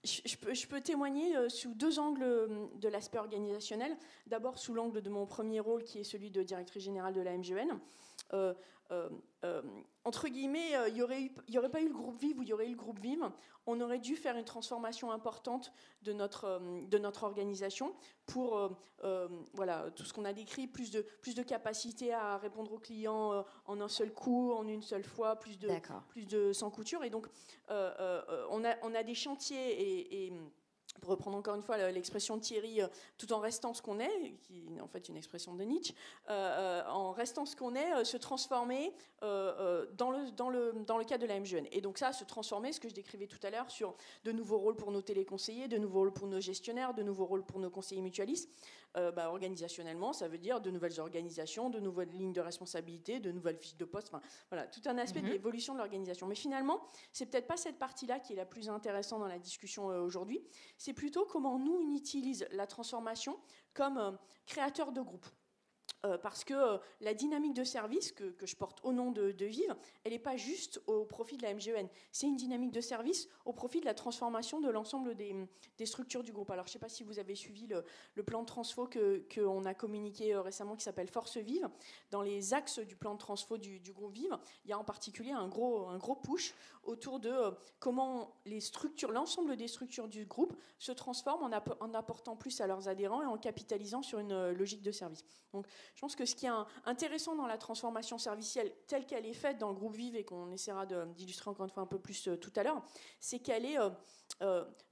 Je peux témoigner sous 2 angles de l'aspect organisationnel. D'abord sous l'angle de mon premier rôle, qui est celui de directrice générale de la MGN. Entre guillemets, il n'y aurait pas eu le groupe Vive ou il y aurait eu le groupe Vive, on aurait dû faire une transformation importante de notre organisation pour voilà, tout ce qu'on a décrit, plus de capacité à répondre aux clients en un seul coup, en une seule fois, plus de sans couture. Et donc, on a des chantiers et pour reprendre encore une fois l'expression de Thierry, tout en restant ce qu'on est, qui est en fait une expression de Nietzsche, en restant ce qu'on est, se transformer dans le cadre de la MGN. Et donc ça, se transformer, ce que je décrivais tout à l'heure, sur de nouveaux rôles pour nos téléconseillers, de nouveaux rôles pour nos gestionnaires, de nouveaux rôles pour nos conseillers mutualistes. Organisationnellement, ça veut dire de nouvelles organisations, de nouvelles lignes de responsabilité, de nouvelles fiches de poste, enfin, voilà, tout un aspect de l'évolution de l'organisation. Mais finalement, c'est peut-être pas cette partie-là qui est la plus intéressante dans la discussion aujourd'hui, c'est plutôt comment nous, on utilise la transformation comme créateur de groupe. Parce que la dynamique de service que je porte au nom de Vive, elle n'est pas juste au profit de la MGEN. C'est une dynamique de service au profit de la transformation de l'ensemble des structures du groupe. Alors, je ne sais pas si vous avez suivi le plan de transfo qu'on a communiqué récemment, qui s'appelle Force Vive. Dans les axes du plan de transfo du groupe Vive, il y a en particulier un gros push autour de comment l'ensemble des structures du groupe se transforment en apportant plus à leurs adhérents et en capitalisant sur une logique de service. Donc, je pense que ce qui est intéressant dans la transformation servicielle telle qu'elle est faite dans le groupe Vive et qu'on essaiera d'illustrer encore une fois un peu plus tout à l'heure, c'est qu'elle est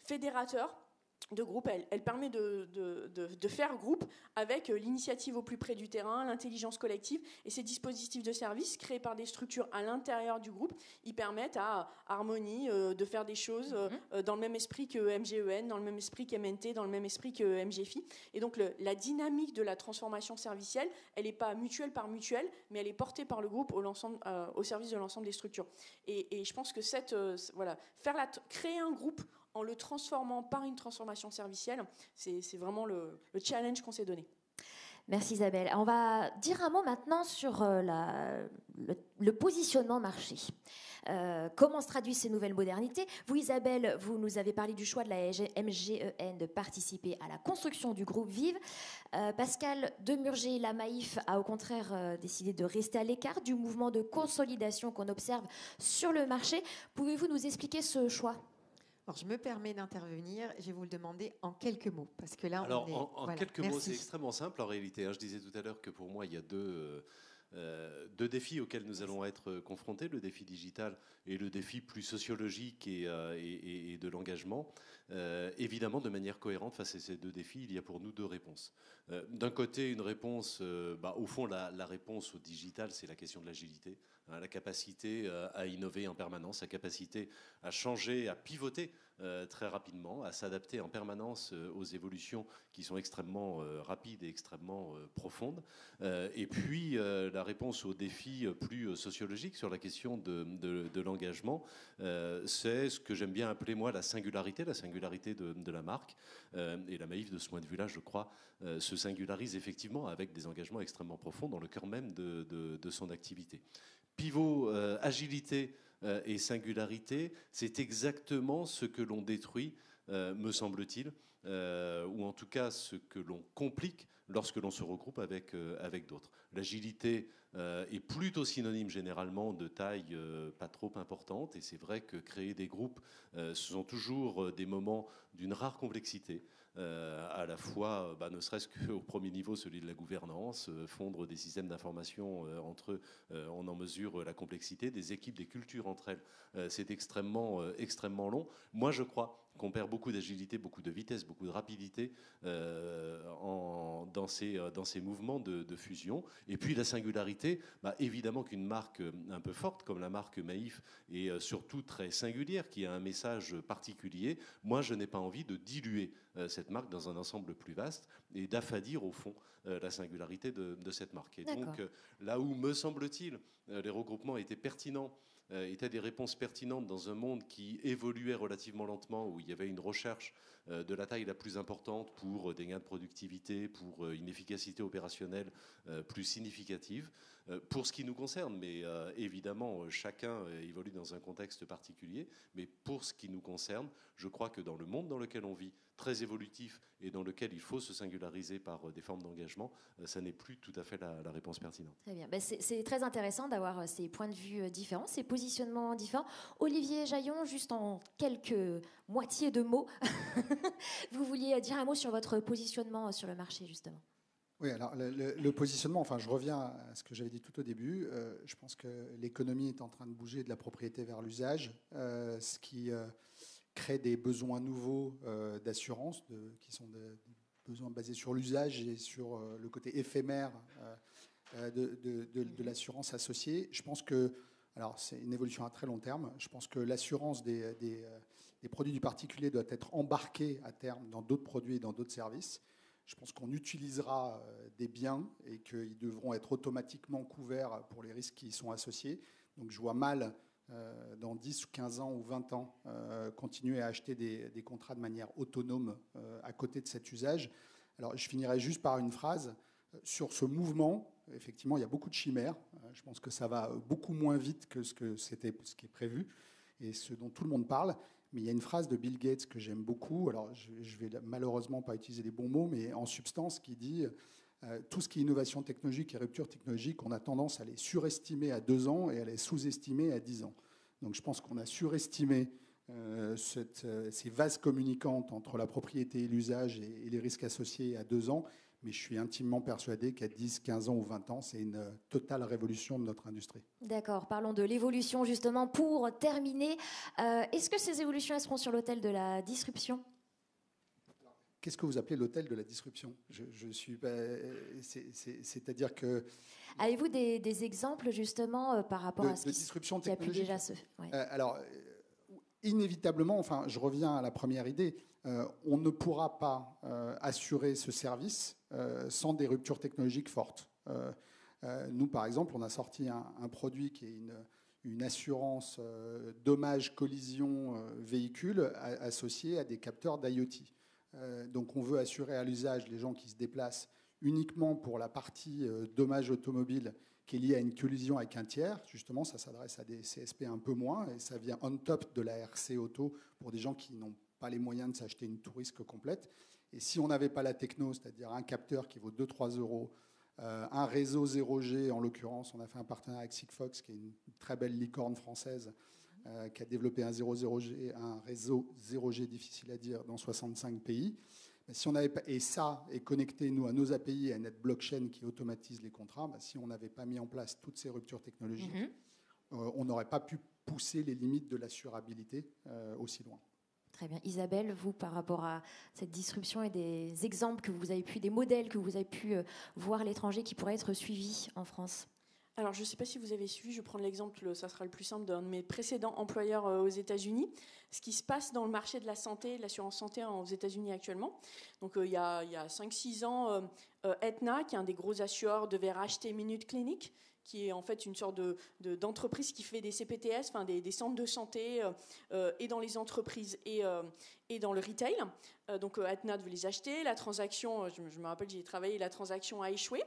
fédérateur de groupe. Elle permet de faire groupe avec l'initiative au plus près du terrain, l'intelligence collective, et ces dispositifs de service créés par des structures à l'intérieur du groupe, ils permettent à Harmonie de faire des choses dans le même esprit que MGEN, dans le même esprit qu'MNT, dans le même esprit que MGFI. Et donc la dynamique de la transformation servicielle, elle n'est pas mutuelle par mutuelle, mais elle est portée par le groupe au service de l'ensemble des structures. Et je pense que créer un groupe en le transformant par une transformation servicielle, c'est vraiment le challenge qu'on s'est donné. Merci Isabelle. On va dire un mot maintenant sur le positionnement marché. Comment se traduisent ces nouvelles modernités? Vous, Isabelle, vous nous avez parlé du choix de la MGEN de participer à la construction du groupe Vive. Pascal Demurger, la Maïf, a au contraire décidé de rester à l'écart du mouvement de consolidation qu'on observe sur le marché. Pouvez-vous nous expliquer ce choix? Alors, je me permets d'intervenir. Je vais vous le demander en quelques mots, parce que là, alors, on est... en quelques mots, c'est extrêmement simple en réalité. Je disais tout à l'heure que pour moi, il y a deux défis auxquels nous allons être confrontés, le défi digital et le défi plus sociologique et de l'engagement. Évidemment, de manière cohérente, face à ces deux défis, il y a pour nous deux réponses. D'un côté, une réponse, au fond, la réponse au digital, c'est la question de l'agilité, la capacité à innover en permanence, la capacité à changer, à pivoter très rapidement, à s'adapter en permanence aux évolutions qui sont extrêmement rapides et extrêmement profondes. Et puis, la réponse aux défis plus sociologiques sur la question de l'engagement, c'est ce que j'aime bien appeler, moi, la singularité de la marque. Et la Maïf, de ce point de vue-là, je crois, se singularise effectivement avec des engagements extrêmement profonds dans le cœur même de son activité. Pivot, agilité et singularité, c'est exactement ce que l'on détruit, me semble-t-il, ou en tout cas ce que l'on complique lorsque l'on se regroupe avec d'autres. L'agilité est plutôt synonyme généralement de taille pas trop importante, et c'est vrai que créer des groupes, ce sont toujours des moments d'une rare complexité. À la fois, ne serait-ce qu'au premier niveau, celui de la gouvernance, fondre des systèmes d'information entre eux, on en mesure la complexité, des équipes, des cultures entre elles, c'est extrêmement long. Moi, je crois qu'on perd beaucoup d'agilité, beaucoup de vitesse, beaucoup de rapidité dans ces mouvements de fusion. Et puis la singularité, évidemment qu'une marque un peu forte comme la marque Maïf est surtout très singulière, qui a un message particulier. Moi, je n'ai pas envie de diluer cette marque dans un ensemble plus vaste et d'affadir au fond la singularité de cette marque. Et donc là où, me semble-t-il, les regroupements étaient pertinents, étaient des réponses pertinentes dans un monde qui évoluait relativement lentement, où il y avait une recherche de la taille la plus importante pour des gains de productivité, pour une efficacité opérationnelle plus significative. Pour ce qui nous concerne, mais évidemment, chacun évolue dans un contexte particulier, mais pour ce qui nous concerne, je crois que dans le monde dans lequel on vit, très évolutif et dans lequel il faut se singulariser par des formes d'engagement, ça n'est plus tout à fait la réponse pertinente. Très bien. C'est très intéressant d'avoir ces points de vue différents, ces positionnements différents. Olivier Jaillon, juste en quelques moitiés de mots, vous vouliez dire un mot sur votre positionnement sur le marché, justement. Oui, alors le positionnement, enfin je reviens à ce que j'avais dit tout au début, je pense que l'économie est en train de bouger de la propriété vers l'usage, ce qui crée des besoins nouveaux d'assurance, qui sont des besoins basés sur l'usage et sur le côté éphémère de l'assurance associée. Je pense que, alors c'est une évolution à très long terme, je pense que l'assurance des produits du particulier doit être embarquée à terme dans d'autres produits et dans d'autres services. Je pense qu'on utilisera des biens et qu'ils devront être automatiquement couverts pour les risques qui y sont associés. Donc je vois mal, dans 10 ou 15 ans ou 20 ans, continuer à acheter des contrats de manière autonome à côté de cet usage. Alors je finirai juste par une phrase. Sur ce mouvement, effectivement, il y a beaucoup de chimères. Je pense que ça va beaucoup moins vite que ce qui est prévu et ce dont tout le monde parle. Mais il y a une phrase de Bill Gates que j'aime beaucoup. Alors, je vais malheureusement pas utiliser les bons mots, mais en substance, qui dit tout ce qui est innovation technologique et rupture technologique, on a tendance à les surestimer à 2 ans et à les sous-estimer à 10 ans. Donc, je pense qu'on a surestimé ces vases communicantes entre la propriété et l'usage et les risques associés à 2 ans. Mais je suis intimement persuadé qu'à 10, 15 ans ou 20 ans, c'est une totale révolution de notre industrie. D'accord, parlons de l'évolution justement pour terminer. Est-ce que ces évolutions elles seront sur l'autel de la disruption ? Qu'est-ce que vous appelez l'autel de la disruption ? C'est-à-dire que... Avez-vous des exemples justement par rapport à ce qui a pu déjà se... Ouais. Alors, inévitablement, enfin, je reviens à la première idée, on ne pourra pas assurer ce service sans des ruptures technologiques fortes. Nous, par exemple, on a sorti un produit qui est une assurance dommage collision véhicule associée à des capteurs d'IoT. Donc on veut assurer à l'usage les gens qui se déplacent uniquement pour la partie dommage automobile qui est liée à une collision avec un tiers. Justement, ça s'adresse à des CSP un peu moins et ça vient on top de la RC Auto pour des gens qui n'ont pas les moyens de s'acheter une tout-risque complète. Et si on n'avait pas la techno, c'est-à-dire un capteur qui vaut 2-3 euros, un réseau 0G, en l'occurrence, on a fait un partenariat avec Sigfox, qui est une très belle licorne française, qui a développé un 00G, un réseau 0G difficile à dire, dans 65 pays. Si on n'avait pas, et ça est connecté, nous, à nos API et à notre blockchain qui automatise les contrats, si on n'avait pas mis en place toutes ces ruptures technologiques, on n'aurait pas pu pousser les limites de l'assurabilité aussi loin. Très bien. Isabelle, vous, par rapport à cette disruption et des exemples que vous avez pu, des modèles que vous avez pu voir à l'étranger qui pourraient être suivis en France ? Alors, je ne sais pas si vous avez suivi, je vais prendre l'exemple, ça sera le plus simple, d'un de mes précédents employeurs aux États-Unis. Ce qui se passe dans le marché de la santé, de l'assurance santé aux États-Unis actuellement. Donc, il y a 5-6 ans, Aetna, qui est un des gros assureurs, devait racheter Minute Clinic, qui est en fait une sorte d'entreprise qui fait des CPTS, enfin des centres de santé, et dans les entreprises et dans le retail. Donc Aetna devait les acheter. La transaction, je me rappelle, j'y ai travaillé, la transaction a échoué.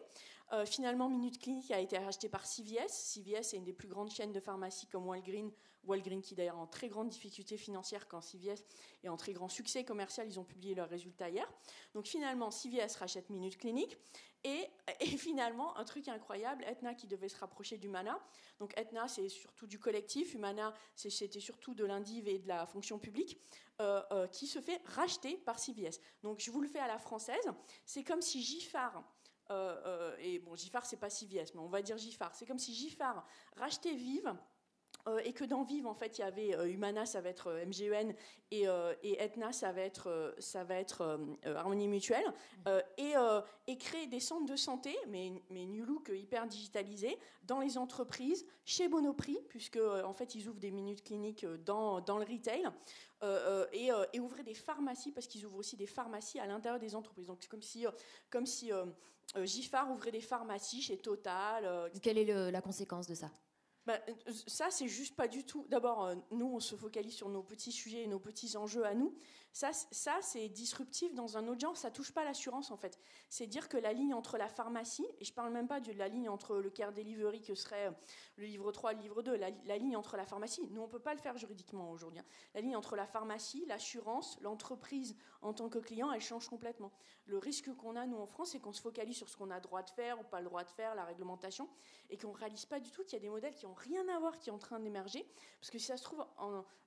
Finalement, Minute Clinic a été rachetée par CVS. CVS est une des plus grandes chaînes de pharmacie comme Walgreens qui d'ailleurs est en très grande difficulté financière quand CVS est en très grand succès commercial. Ils ont publié leurs résultats hier. Donc finalement, CVS rachète Minute Clinic. Et finalement, un truc incroyable, Aetna qui devait se rapprocher d'Humana. Donc Aetna, c'est surtout du collectif. Humana, c'était surtout de l'Indiv et de la fonction publique, qui se fait racheter par CVS. Donc je vous le fais à la française. C'est comme si Giffard... et bon, Giffard, c'est pas CVS, mais on va dire Giffard. C'est comme si Giffard rachetait Vive, et que dans Vive, en fait, il y avait Humana, ça va être MGEN, et Aetna, ça va être Harmonie Mutuelle, et créer des centres de santé, mais New Look hyper digitalisés, dans les entreprises, chez Monoprix, puisque en fait, ils ouvrent des minutes cliniques dans le retail, et ouvrir des pharmacies, parce qu'ils ouvrent aussi des pharmacies à l'intérieur des entreprises. Donc, c'est comme si Giffard ouvrait des pharmacies chez Total. Quelle est la conséquence de ça ? Ça, c'est juste pas du tout. D'abord, nous, on se focalise sur nos petits sujets et nos petits enjeux à nous. Ça, c'est disruptif dans un autre genre. Ça touche pas l'assurance, en fait. C'est dire que la ligne entre la pharmacie, et je parle même pas de la ligne entre le care delivery que serait le livre 3 et le livre 2, la ligne entre la pharmacie, nous, on peut pas le faire juridiquement aujourd'hui. La ligne entre la pharmacie, l'assurance, l'entreprise en tant que client, elle change complètement. Le risque qu'on a, nous, en France, c'est qu'on se focalise sur ce qu'on a le droit de faire ou pas le droit de faire, la réglementation, et qu'on réalise pas du tout qu'il y a des modèles qui ont rien à voir, qui sont en train d'émerger. Parce que si ça se trouve,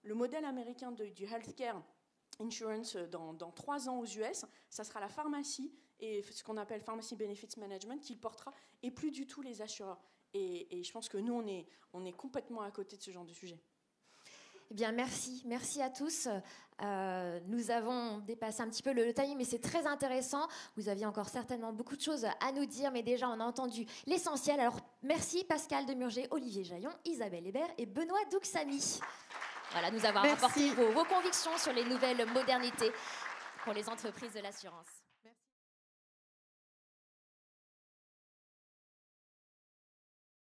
le modèle américain du healthcare insurance dans 3 ans aux US, ça sera la pharmacie et ce qu'on appelle Pharmacy Benefits Management qui le portera et plus du tout les assureurs. Et je pense que nous, on est complètement à côté de ce genre de sujet. Eh bien, merci à tous. Nous avons dépassé un petit peu le timing, mais c'est très intéressant. Vous aviez encore certainement beaucoup de choses à nous dire, mais déjà, on a entendu l'essentiel. Alors, merci Pascal Demurger, Olivier Jaillon, Isabelle Hébert et Benoît Douxamy. Voilà, nous avons apporté vos convictions sur les nouvelles modernités pour les entreprises de l'assurance.